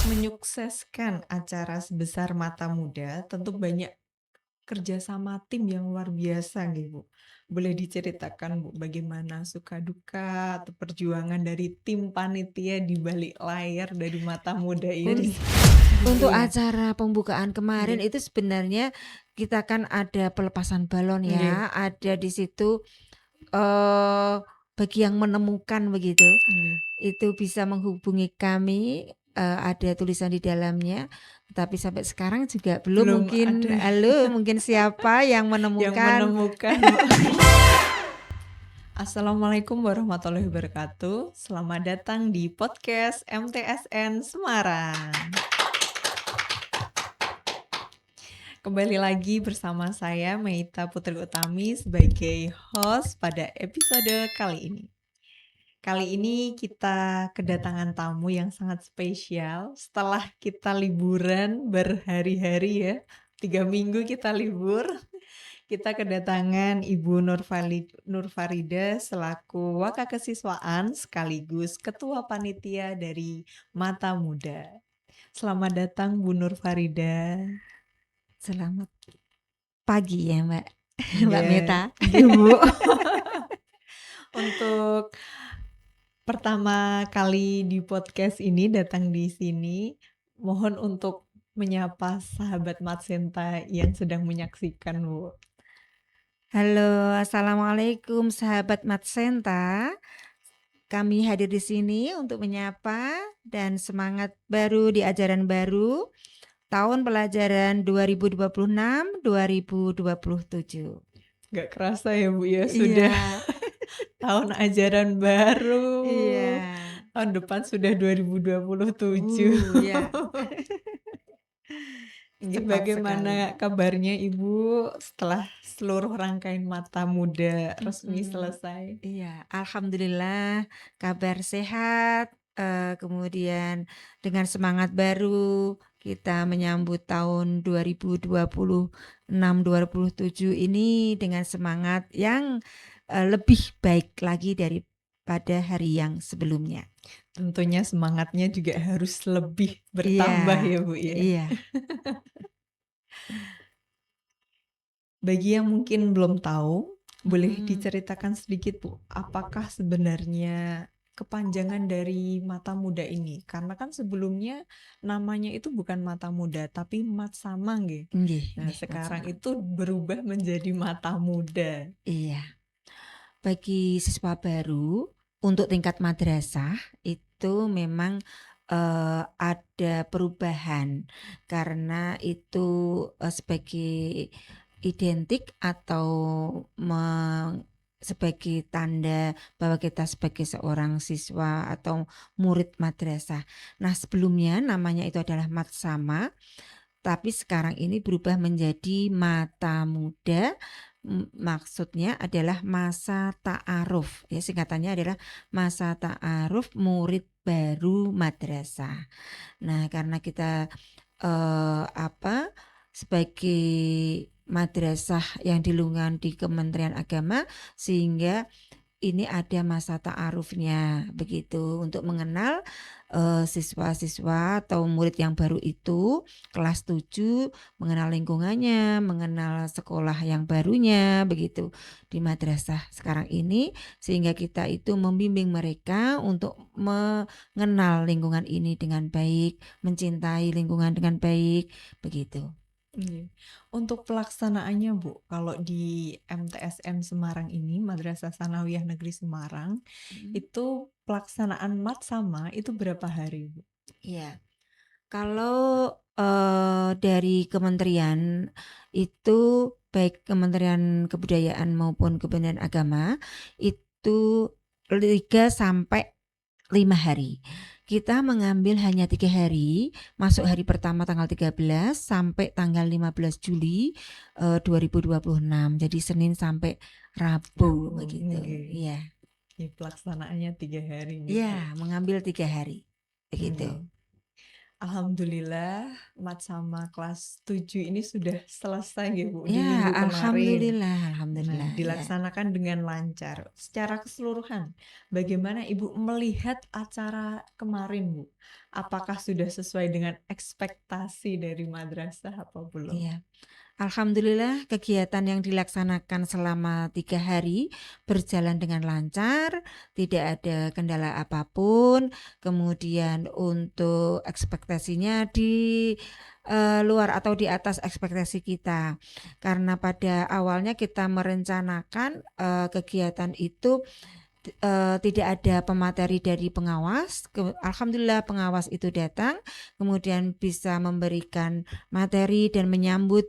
menyukseskan acara sebesar Mata Muda tentu banyak kerjasama tim yang luar biasa nih, Bu. Boleh diceritakan, Bu, bagaimana suka duka atau perjuangan dari tim panitia di balik layar dari Mata Muda Un ini? untuk Iya, acara pembukaan kemarin nggih, itu sebenarnya kita kan ada pelepasan balon nggih, ya, ada di situ, eee, bagi yang menemukan begitu, nggih. itu bisa menghubungi kami, ada tulisan di dalamnya, tapi sampai sekarang juga belum. Belum Mungkin ada halo, mungkin siapa yang yang menemukan. menemukan, Bu. Assalamualaikum warahmatullahi wabarakatuh. Selamat datang di podcast MTSN Semarang. Kembali lagi bersama saya Meita Putri Utami sebagai host pada episode kali ini. Kali ini kita kedatangan tamu yang sangat spesial setelah kita liburan berhari-hari ya. 3 minggu kita libur. Kita kedatangan Ibu Nurfarida selaku Wakakesiswaan sekaligus Ketua Panitia dari Mata Muda. Selamat datang Bu Nurfarida. Selamat pagi ya, Mbak, Mbak Nggih, Meta. nggih, Bu. Untuk pertama kali di podcast ini datang di sini, mohon untuk menyapa sahabat Matsenta yang sedang menyaksikan, Bu. Halo, assalamualaikum sahabat Matsenta. Kami hadir di sini untuk menyapa dan semangat baru di ajaran baru tahun pelajaran 2026-2027. Nggak kerasa ya, Bu, ya, sudah Iya, tahun ajaran baru. iya. Tahun depan sudah 2027. Ya, Ini cepat sekali. bagaimana kabarnya Ibu setelah seluruh rangkaian Mata Muda resmi Mm-mm. selesai? Iya, alhamdulillah kabar sehat. Kemudian dengan semangat baru kita menyambut tahun 2026-2027 ini dengan semangat yang lebih baik lagi daripada hari yang sebelumnya. Tentunya semangatnya juga harus lebih bertambah Iya, ya, Bu, ya. iya. Bagi yang mungkin belum tahu, boleh Mm-mm. diceritakan sedikit, Bu, apakah sebenarnya kepanjangan dari Mata Muda ini? Karena kan sebelumnya namanya itu bukan Mata Muda, tapi Matsama, nggih. Nggih, Nah, nggih, Mat sekarang Sama. itu berubah menjadi Mata Muda. Iya. Bagi siswa baru untuk tingkat madrasah itu memang ada perubahan karena itu sebagai identik atau sebagai tanda bahwa kita sebagai seorang siswa atau murid madrasah. Nah, sebelumnya namanya itu adalah Matsama, tapi sekarang ini berubah menjadi Mata Muda. Maksudnya adalah masa ta'aruf, ya singkatannya adalah masa ta'aruf murid baru madrasah. Nah, karena kita sebagai madrasah yang dilungkan di Kementerian Agama, sehingga ini ada masa ta'arufnya begitu untuk mengenal siswa-siswa atau murid yang baru itu kelas 7, mengenal lingkungannya, mengenal sekolah yang barunya begitu di madrasah sekarang ini, sehingga kita itu membimbing mereka untuk mengenal lingkungan ini dengan baik, mencintai lingkungan dengan baik begitu. Iya. Untuk pelaksanaannya, Bu, kalau di MTSN Semarang ini, Madrasah Sanawiyah Negeri Semarang, Mm. itu pelaksanaan Matsama itu berapa hari, Bu? Iya. Kalau dari kementerian itu, baik Kementerian Kebudayaan maupun Kementerian Agama, itu 3 sampai 5 hari. Kita mengambil hanya 3 hari, masuk hari pertama tanggal 13 sampai tanggal 15 Juli 2026. Jadi Senin sampai Rabu Oh, begitu. nggih. Iya. Pelaksanaannya 3 hari nih, Bu. Iya, mengambil 3 hari begitu. Nggih. Alhamdulillah mat sama kelas 7 ini sudah selesai ya Bu, di Ya, minggu kemarin. alhamdulillah Nah, alhamdulillah, ya. dilaksanakan dengan lancar. Secara keseluruhan, bagaimana Ibu melihat acara kemarin, Bu? Apakah sudah sesuai dengan ekspektasi dari madrasah apa belum? Iya. Alhamdulillah kegiatan yang dilaksanakan selama 3 hari berjalan dengan lancar, tidak ada kendala apapun. Kemudian untuk ekspektasinya di luar atau di atas ekspektasi kita. Karena pada awalnya kita merencanakan kegiatan itu tidak ada pemateri dari pengawas. Alhamdulillah pengawas itu datang, kemudian bisa memberikan materi dan menyambut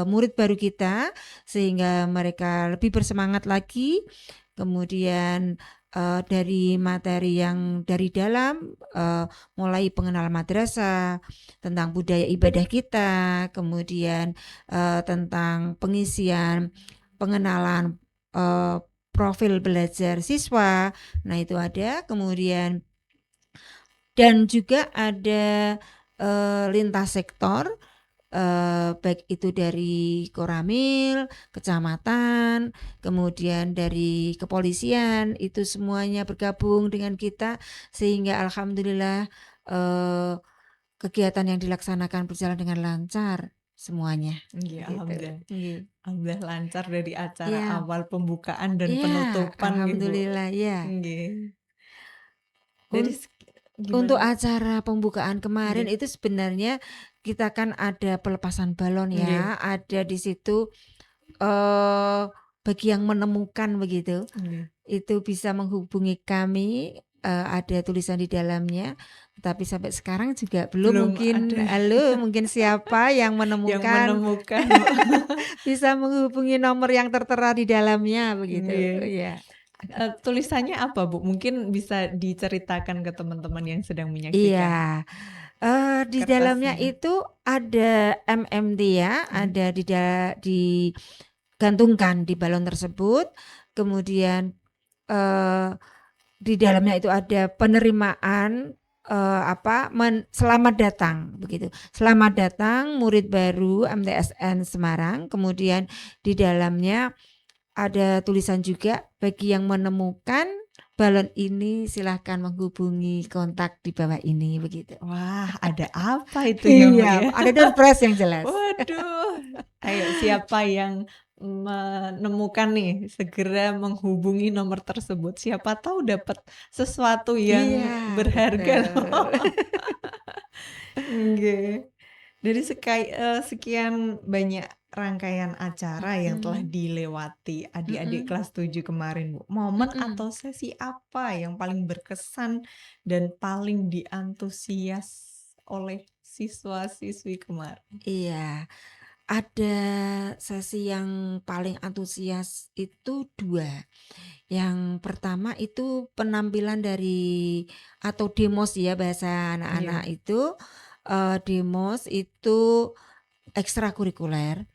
murid baru kita sehingga mereka lebih bersemangat lagi. Kemudian dari materi yang dari dalam, mulai pengenalan madrasah, tentang budaya ibadah kita, kemudian tentang pengisian pengenalan profil belajar siswa. Nah, itu ada. Kemudian dan juga ada lintas sektor, baik itu dari Koramil, kecamatan, kemudian dari kepolisian, itu semuanya bergabung dengan kita sehingga alhamdulillah kegiatan yang dilaksanakan berjalan dengan lancar semuanya. Nggih, Gitu. alhamdulillah lancar dari acara Iya. awal pembukaan dan Iya, penutupan nggih, Bu. alhamdulillah ya. Nggih. Dari Untuk gimana, Bu? acara pembukaan kemarin Nggih. itu sebenarnya kita kan ada pelepasan balon Nggih. ya, ada di situ bagi yang menemukan begitu, Nggih. itu bisa menghubungi kami, ada tulisan di dalamnya, tapi sampai sekarang juga belum. Belum Mungkin ada halo, mungkin siapa yang yang menemukan menemukan, Bu. bisa menghubungi nomor yang tertera di dalamnya begitu, Nggih. ya. Tulisannya apa, Bu? Mungkin bisa diceritakan ke teman-teman yang sedang menyaksikan. Iya, di dalamnya Kertasnya. itu ada MMD ya, ada digantungkan di balon tersebut. Kemudian di dalamnya itu ada penerimaan selamat datang begitu. Selamat datang murid baru MTSN Semarang. Kemudian di dalamnya ada tulisan juga bagi yang menemukan balon ini silahkan menghubungi kontak di bawah ini begitu. Wah, ada apa itu ya, Bu, Iya, ya? ada door prize yang jelas. Waduh. Ayo siapa yang menemukan nih, segera menghubungi nomor tersebut. Siapa tahu dapat sesuatu yang Iya, berharga loh. betul. Nggih. Dari sekian banyak rangkaian acara yang telah Mhm, dilewati adik-adik mhm, kelas 7 kemarin, Bu. Momen mhm. atau sesi apa yang paling berkesan dan paling diantusias oleh siswa-siswi kemarin? Iya, ada sesi yang paling antusias itu 2. Yang pertama itu penampilan dari atau demos ya bahasa anak-anak Iya. itu, demos itu ekstrakurikuler.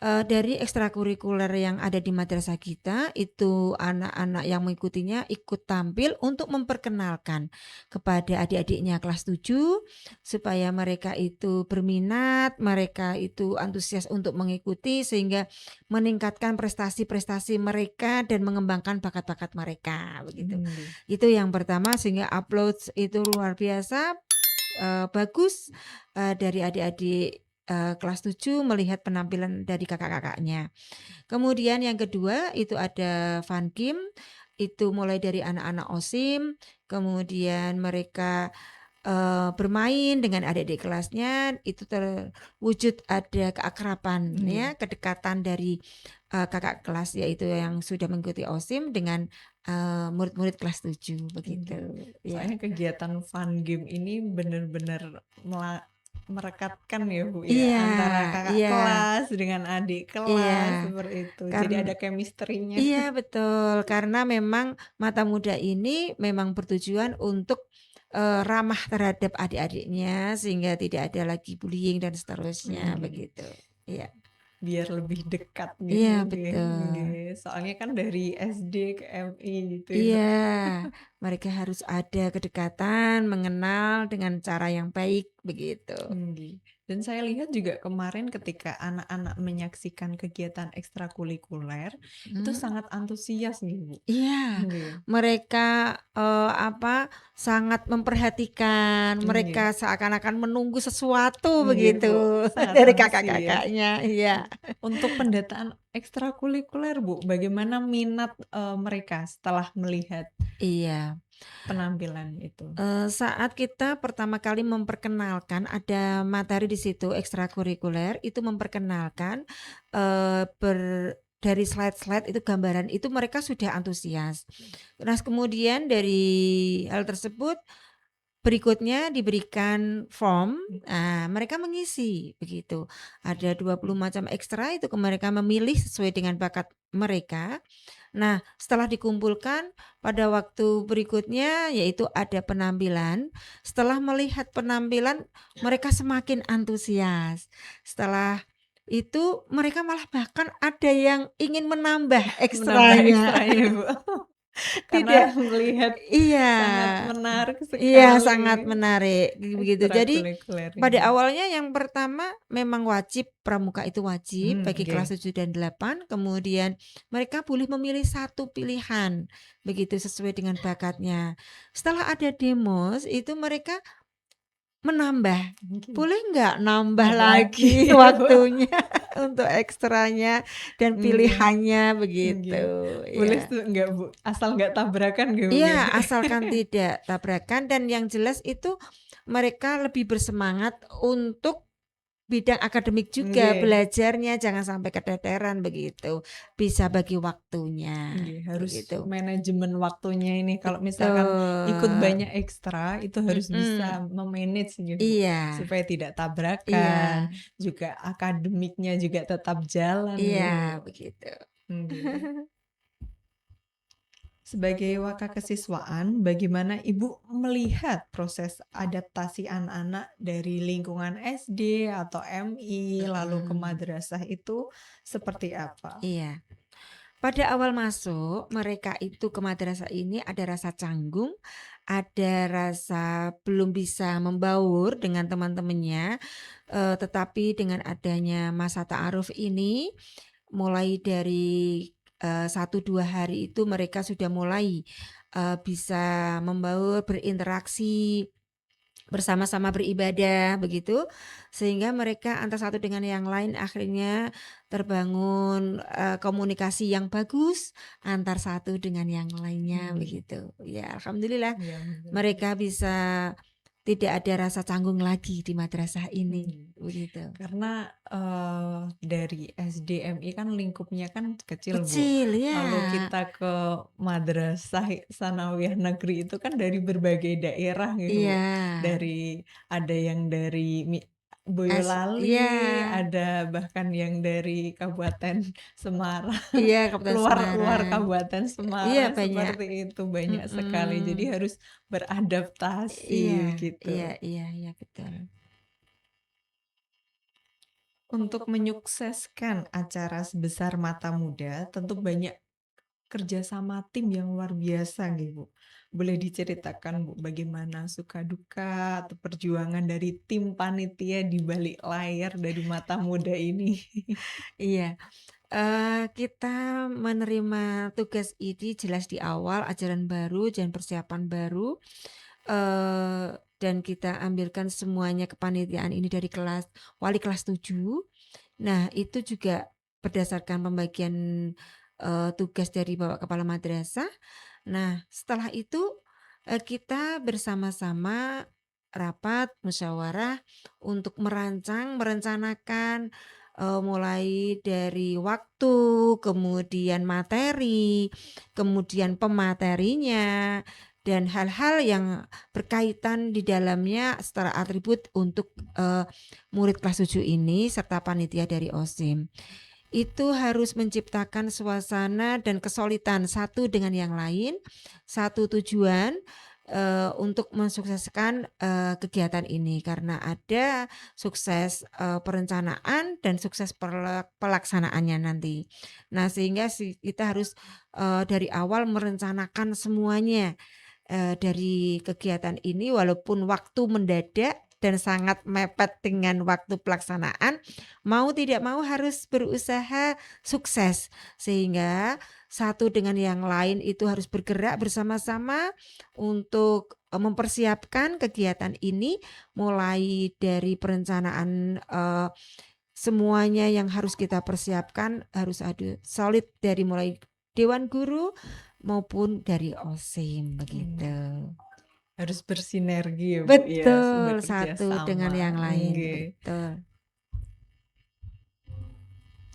Dari ekstrakurikuler yang ada di madrasah kita, itu anak-anak yang mengikutinya ikut tampil untuk memperkenalkan kepada adik-adiknya kelas 7 supaya mereka itu berminat, mereka itu antusias untuk mengikuti sehingga meningkatkan prestasi-prestasi mereka dan mengembangkan bakat-bakat mereka, begitu. Nggih. Itu yang pertama sehingga upload itu luar biasa, bagus, dari adik-adik kelas 7 melihat penampilan dari kakak-kakaknya. Kemudian yang kedua itu ada fun game, itu mulai dari anak-anak OSIM, kemudian mereka bermain dengan adik-adik kelasnya, itu terwujud ada keakraban Nggih. ya, kedekatan dari kakak kelas yaitu yang sudah mengikuti OSIM dengan murid-murid kelas 7 begitu. Nggih. Ya. Soalnya kegiatan fun game ini benar-benar merekatkan ya, Bu, ya, Iya, antara kakak iya, kelas dengan adik iya. kelas, seperti itu. Jadi Karena ada chemistry-nya. iya betul, karena memang Mata Muda ini memang bertujuan untuk ramah terhadap adik-adiknya sehingga tidak ada lagi bullying dan seterusnya Nggih. begitu. Iya. biar lebih dekat gitu, Iya, nggih betul. nggih. Soalnya kan dari SD ke MI gitu ya. Iya, mereka harus ada kedekatan, mengenal dengan cara yang baik, begitu. Nggih. Dan saya lihat juga kemarin ketika anak-anak menyaksikan kegiatan ekstrakurikuler, itu Mhm. sangat antusias nih, Bu. Iya, Nggih mereka, sangat memperhatikan, nggih mereka seakan-akan menunggu sesuatu nggih, begitu Bu, sangat dari antusias. kakak-kakaknya, iya. Untuk pendataan ekstrakurikuler, Bu, bagaimana minat, mereka setelah melihat Iya, penampilan itu? saat kita pertama kali memperkenalkan ada materi di situ ekstrakurikuler, itu memperkenalkan, dari slide-slide itu gambaran itu mereka sudah antusias. Nah, kemudian dari hal tersebut berikutnya diberikan form, mereka mengisi begitu. Ada 20 macam ekstra itu mereka memilih sesuai dengan bakat mereka. Nah, setelah dikumpulkan pada waktu berikutnya yaitu ada penampilan. Setelah melihat penampilan mereka semakin antusias. Setelah itu mereka malah bahkan ada yang ingin menambah Menambah ekstranya. ekstranya, Bu, Tidak, karena melihat iya, sangat menarik iya sangat sekali menarik begitu. Jadi ekstrakurikuler pada ini. awalnya yang pertama memang wajib pramuka itu wajib bagi Nggih. kelas 7 dan 8, kemudian mereka boleh memilih satu pilihan begitu sesuai dengan bakatnya. Setelah ada demos itu mereka menambah, Nggih. boleh nggak nambah Nah lagi lagi ya, Bu. waktunya untuk ekstranya dan Nggih pilihannya nggih. begitu, Boleh ya. tuh enggak, Bu? Asal nggak tabrakan nggak, Bu, Iya, ya? asalkan tidak tabrakan dan yang jelas itu mereka lebih bersemangat untuk bidang akademik juga, Nggih belajarnya jangan sampai keteteran begitu, bisa bagi waktunya, nggih, harus begitu. manajemen waktunya ini. Kalau misalkan ikut Betul, banyak ekstra, itu harus bisa mhm, me-manage gitu, Bu, iya, supaya tidak tabrakan, iya, juga akademiknya juga tetap jalan iya, gitu, Bu. begitu. Nggih. Sebagai wakakesiswaan, bagaimana Ibu melihat proses adaptasi anak-anak dari lingkungan SD atau MI lalu ke Mhm, madrasah itu seperti apa? iya. Pada awal masuk, mereka itu ke madrasah ini ada rasa canggung, ada rasa belum bisa membaur dengan teman-temannya, tetapi dengan adanya masa ta'aruf ini, mulai dari, 1, 2 hari itu mereka sudah mulai, bisa membaur, berinteraksi, bersama-sama beribadah begitu, sehingga mereka antara satu dengan yang lain akhirnya terbangun, komunikasi yang bagus antar satu dengan yang lainnya Nggih, begitu. Ya alhamdulillah iya bener. mereka bisa tidak ada rasa canggung lagi di madrasah ini, Mmm, begitu. karena, dari SD, MI kan lingkupnya kan kecil, Bu. Kecil ya, Lalu kita ke madrasah sanawiyah negeri itu kan dari berbagai daerah gitu, Bu. iya, Dari ada yang dari iya, Boyolali, ada bahkan yang dari Kabupaten Semarang, iya Kabupaten luar luar Semarang, Kabupaten iya Semarang, banyak, seperti itu, banyak sekali. Jadi mhm, harus iya, beradaptasi iya, gitu. iya, iya betul. Untuk menyukseskan acara sebesar Mata Muda, tentu banyak kerjasama tim yang luar biasa nih, Bu. Boleh diceritakan, Bu, bagaimana suka duka atau perjuangan dari tim panitia di balik layar dari Mata Muda ini? Iya, kita menerima tugas ini jelas di awal ajaran baru dan persiapan baru, dan kita ambilkan semuanya kepanitiaan ini dari kelas wali kelas 7. Nah, itu juga berdasarkan pembagian, tugas dari Bapak Kepala Madrasah. Nah, setelah itu, kita bersama-sama rapat musyawarah untuk merencanakan, mulai dari waktu, kemudian materi, kemudian pematerinya, dan hal-hal yang berkaitan di dalamnya secara atribut untuk, murid kelas 7 ini serta panitia dari OSIM. Itu harus menciptakan suasana dan kesolidan satu dengan yang lain, satu tujuan, untuk mensukseskan, kegiatan ini karena ada sukses, perencanaan dan sukses pelaksanaannya nanti. Nah, sehingga kita harus, dari awal merencanakan semuanya. Dari kegiatan ini walaupun waktu mendadak dan sangat mepet dengan waktu pelaksanaan, mau tidak mau harus berusaha sukses. Sehingga satu dengan yang lain itu harus bergerak bersama-sama untuk, mempersiapkan kegiatan ini, mulai dari perencanaan, semuanya yang harus kita persiapkan harus ada solid dari mulai dewan guru maupun dari OSIM begitu. Harus bersinergi ya Bu ya, Betul, bekerja satu dengan sama, yang lain, nggih. betul.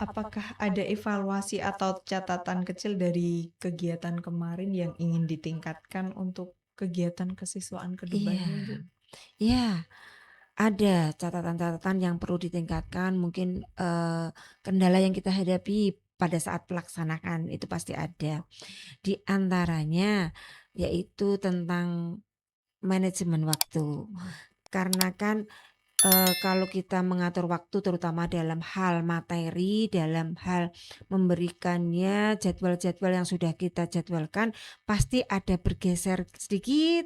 Apakah ada evaluasi atau catatan kecil dari kegiatan kemarin yang ingin ditingkatkan untuk kegiatan kesiswaan ke depannya, Bu? Iya, iya, ada catatan-catatan yang perlu ditingkatkan mungkin, kendala yang kita hadapi pada saat pelaksanaan itu pasti ada. Di antaranya yaitu tentang manajemen waktu. Karena kan kalau kita mengatur waktu terutama dalam hal materi, dalam hal memberikannya jadwal-jadwal yang sudah kita jadwalkan, pasti ada bergeser sedikit,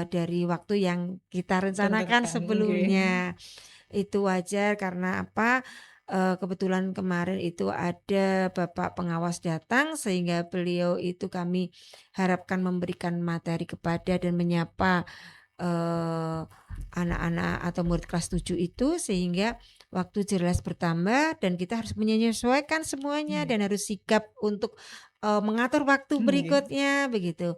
dari waktu yang kita rencanakan Tentukan, nggih. sebelumnya. Itu wajar karena apa, kebetulan kemarin itu ada bapak pengawas datang sehingga beliau itu kami harapkan memberikan materi kepada dan menyapa anak-anak atau murid kelas 7 itu sehingga waktu jelas bertambah dan kita harus menyesuaikan semuanya dan harus sigap untuk, mengatur waktu Nggih. berikutnya begitu.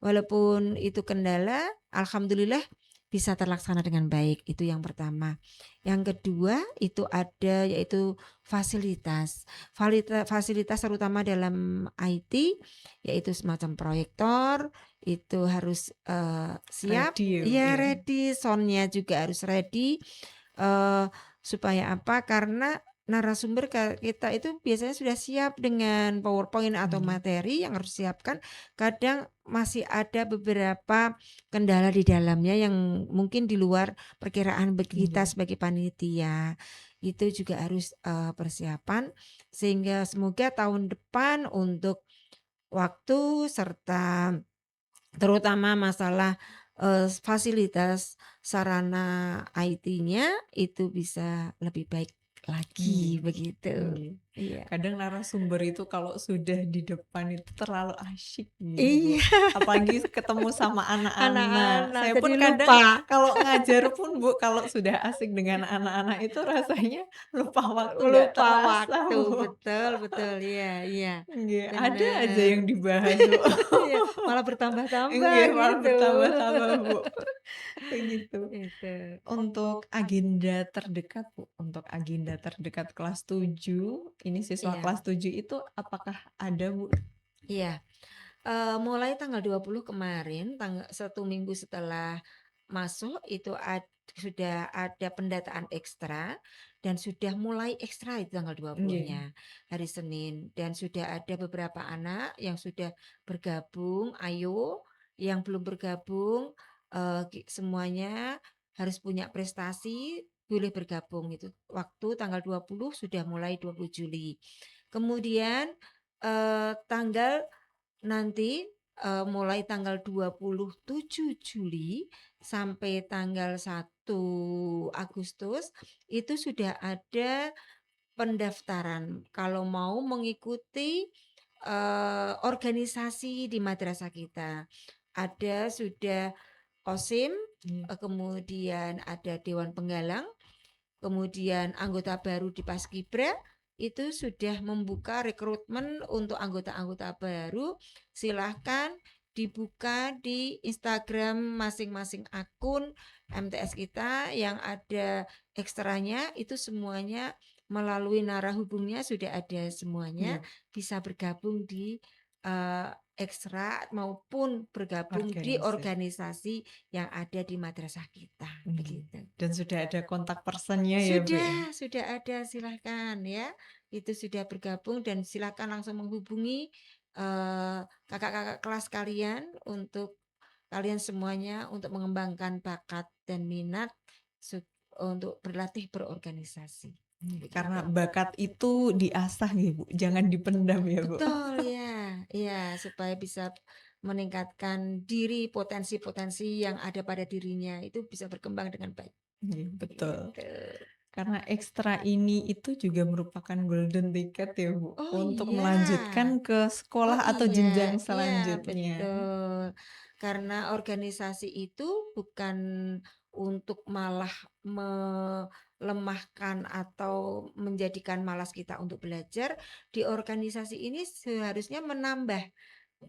Walaupun itu kendala, alhamdulillah bisa terlaksana dengan baik, itu yang pertama. Yang kedua itu ada yaitu fasilitas. Fasilitas terutama dalam IT, yaitu semacam proyektor, itu harus, siap Ready ya, Bu, ya ya? ready, sound-nya juga harus ready, eee, supaya apa, karena narasumber kita itu biasanya sudah siap dengan PowerPoint atau Nggih. materi yang harus siapkan, kadang masih ada beberapa kendala di dalamnya yang mungkin di luar perkiraan kita Nggih. sebagai panitia. Itu juga harus, persiapan sehingga semoga tahun depan untuk waktu serta terutama masalah, fasilitas sarana IT-nya itu bisa lebih baik lagi Nggih. begitu. Nggih. Iya. Kadang narasumber itu kalau sudah di depan itu terlalu asyik gitu, Bu. Iya, Apalagi ketemu sama anak-anak. anak-anak Saya jadi pun kadang lupa. kalau ngajar pun, Bu, kalau sudah asik dengan anak-anak itu rasanya lupa waktu nggak Lupa terasa, waktu, Bu. betul betul, iya iya, Nggih, ada aja bener. yang dibahas, Bu. Iya, malah bertambah-tambah Nggih, malah gitu. bertambah-tambah, Bu. Begitu. Itu. Untuk agenda terdekat, Bu, untuk agenda terdekat kelas 7 ini siswa Iya, kelas 7 itu apakah ada, Bu? iya. Mulai tanggal 20 kemarin, 1 minggu setelah masuk itu sudah ada pendataan ekstra dan sudah mulai ekstra itu tanggal 20-nya, Nggih. hari Senin dan sudah ada beberapa anak yang sudah bergabung, ayo yang belum bergabung, semuanya harus punya prestasi, boleh bergabung itu waktu tanggal 20 sudah mulai 20 Juli. Kemudian, tanggal nanti, mulai tanggal 27 Juli sampai tanggal 1 Agustus itu sudah ada pendaftaran kalau mau mengikuti, organisasi di madrasah kita. Ada sudah OSIM, Iya. kemudian ada dewan penggalang. Kemudian anggota baru di Paskibra itu sudah membuka rekrutmen untuk anggota-anggota baru. Silahkan dibuka di Instagram masing-masing akun MTS kita yang ada ekstranya itu semuanya melalui narah hubungnya sudah ada semuanya Iya, bisa bergabung di ekstra maupun bergabung di organisasi. organisasi yang ada di madrasah kita Nggih. begitu. Dan sudah ada kontak personnya ya, Bu, ya? Sudah ada silahkan ya. Itu sudah bergabung dan silahkan langsung menghubungi kakak-kakak kelas kalian untuk kalian semuanya untuk mengembangkan bakat dan minat untuk berlatih berorganisasi. Karena bakat itu diasah ya Bu, jangan dipendam ya Bu. Betul ya, iya supaya bisa meningkatkan diri, potensi-potensi yang ada pada dirinya itu bisa berkembang dengan baik. Betul. Gitu. Karena ekstra ini itu juga merupakan golden ticket ya Bu, Oh untuk iya. melanjutkan ke Oh sekolah atau iya, jenjang iya selanjutnya. betul. Karena organisasi itu bukan untuk malah melemahkan atau menjadikan malas kita untuk belajar. Di organisasi ini seharusnya menambah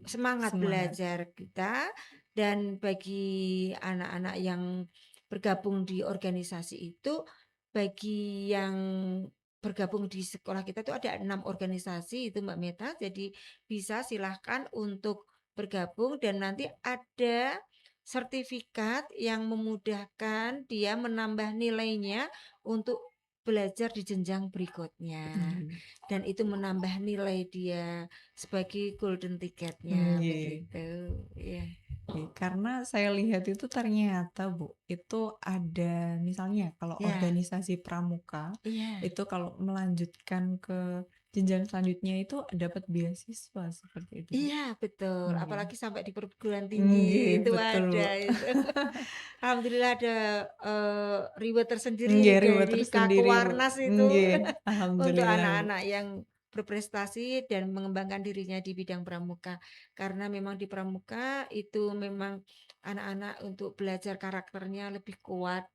semangat Semangat. belajar kita, dan bagi anak-anak yang bergabung di organisasi itu, bagi yang bergabung di sekolah kita tuh ada 6 organisasi itu Mbak Meta, jadi bisa silahkan untuk bergabung dan nanti ada sertifikat yang memudahkan dia menambah nilainya untuk belajar di jenjang berikutnya, dan itu menambah nilai dia sebagai golden ticketnya begitu ya. Karena saya lihat itu ternyata Bu, itu ada misalnya kalau Ya, organisasi pramuka, iya. itu kalau melanjutkan ke jenjang selanjutnya itu dapat beasiswa seperti itu Bu. Iya betul, Nggih. apalagi sampai di perguruan Nggih, tinggi itu betul Bu. ada itu. Alhamdulillah ada reward Nggih, tersendiri reward dari tersendiri Bu. Kakuarnas itu Nggih, untuk alhamdulillah Bu. anak-anak yang berprestasi dan mengembangkan dirinya di bidang pramuka. Karena memang di pramuka itu memang anak-anak untuk belajar karakternya lebih kuat,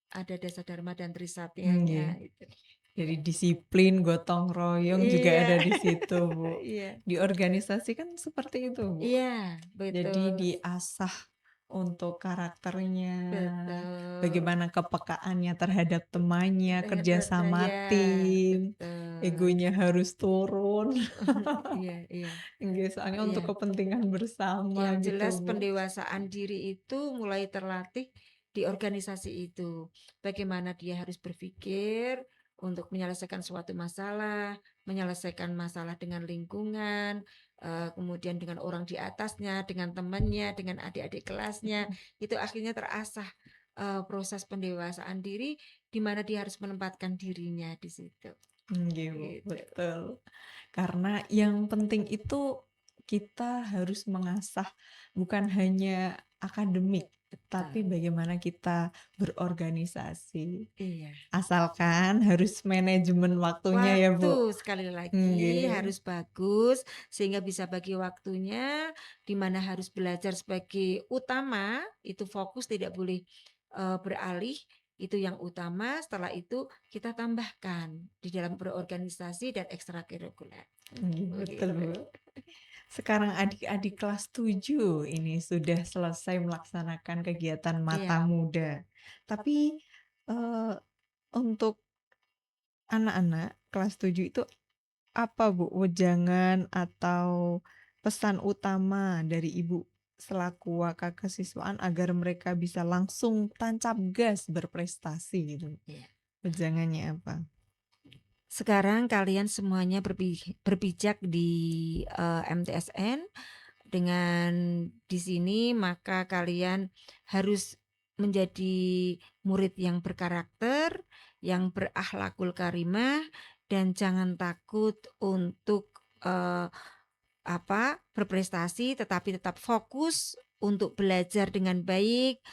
ada dasa dharma dan Nggih. trisatyanya itu. Jadi disiplin, gotong royong juga Iya. ada di situ Bu. Iya. Di organisasi kan seperti itu Bu. Iya, Jadi betul. diasah untuk karakternya, Betul. bagaimana kepekaannya terhadap temannya, kerja sama Ya, tim, betul. egonya harus turun. Iya, iya. Nggih, soalnya untuk Iya. kepentingan bersama Yang gitu jelas Bu. pendewasaan diri itu mulai terlatih di organisasi itu. Bagaimana dia harus berpikir untuk menyelesaikan suatu masalah, menyelesaikan masalah dengan lingkungan, kemudian dengan orang di atasnya, dengan temannya, dengan adik-adik kelasnya. Itu akhirnya terasah proses pendewasaan diri di mana dia harus menempatkan dirinya di situ. Nggih Bu, Gitu. betul. Karena yang penting itu kita harus mengasah bukan hanya akademik, tapi bagaimana kita berorganisasi. Iya. Asalkan harus manajemen waktunya ya Bu. Waktu sekali lagi Nggih. harus bagus sehingga bisa bagi waktunya, di mana harus belajar sebagai utama, itu fokus tidak boleh beralih, itu yang utama. Setelah itu kita tambahkan di dalam berorganisasi dan ekstrakurikuler. Betul Begitu. Bu. Sekarang adik-adik kelas 7 ini sudah selesai melaksanakan kegiatan Mata Iya. Muda. Tapi untuk anak-anak kelas 7 itu apa Bu wejangan atau pesan utama dari Ibu selaku wakakesiswaan agar mereka bisa langsung tancap gas berprestasi gitu? Iya. Wejangannya apa? Sekarang kalian semuanya berpijak di MTSN. Dengan di sini maka kalian harus menjadi murid yang berkarakter, yang berakhlakul karimah, dan jangan takut untuk berprestasi, tetapi tetap fokus untuk belajar dengan baik,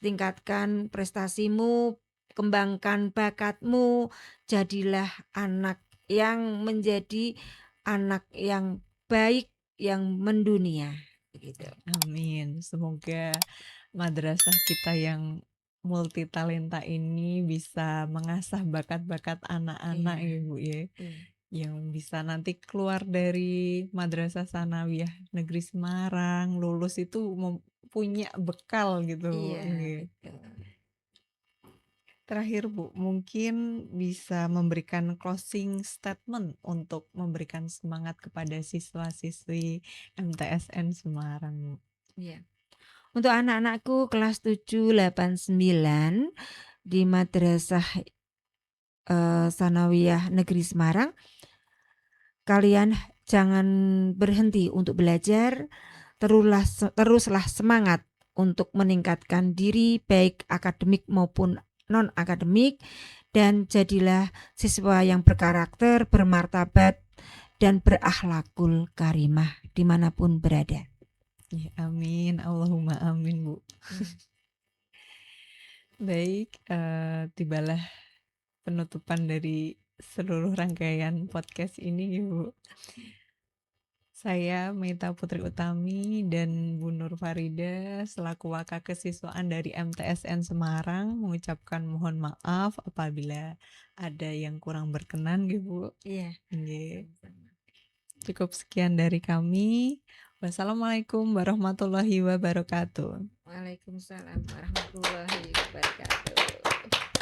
tingkatkan prestasimu, kembangkan bakatmu, jadilah anak yang menjadi anak yang baik, yang mendunia. Begitu. Amin. Semoga madrasah kita yang multi talenta ini bisa mengasah bakat-bakat anak-anak Iya. ya Bu ya. Iya. Yang bisa nanti keluar dari Madrasah Sanawiyah Negeri Semarang, lulus itu punya bekal gitu Bu. Iya, Nggih. betul. Terakhir Bu, mungkin bisa memberikan closing statement untuk memberikan semangat kepada siswa-siswi MTSN Semarang Bu. Iya. Untuk anak-anakku kelas 7, 8, 9 di Madrasah Sanawiyah Negeri Semarang, kalian jangan berhenti untuk belajar, teruslah semangat untuk meningkatkan diri baik akademik maupun non-akademik, dan jadilah siswa yang berkarakter, bermartabat, dan berakhlakul karimah dimanapun berada. Ya, amin, Allahumma amin, Bu. Baik, tibalah penutupan dari seluruh rangkaian podcast ini, Bu. Saya Meita Putri Utami dan Bu Nur Farida selaku Waka Kesiswaan dari MTSN Semarang mengucapkan mohon maaf apabila ada yang kurang berkenan, Bu. Iya. Nggih. Cukup sekian dari kami. Wassalamualaikum warahmatullahi wabarakatuh. Waalaikumsalam warahmatullahi wabarakatuh.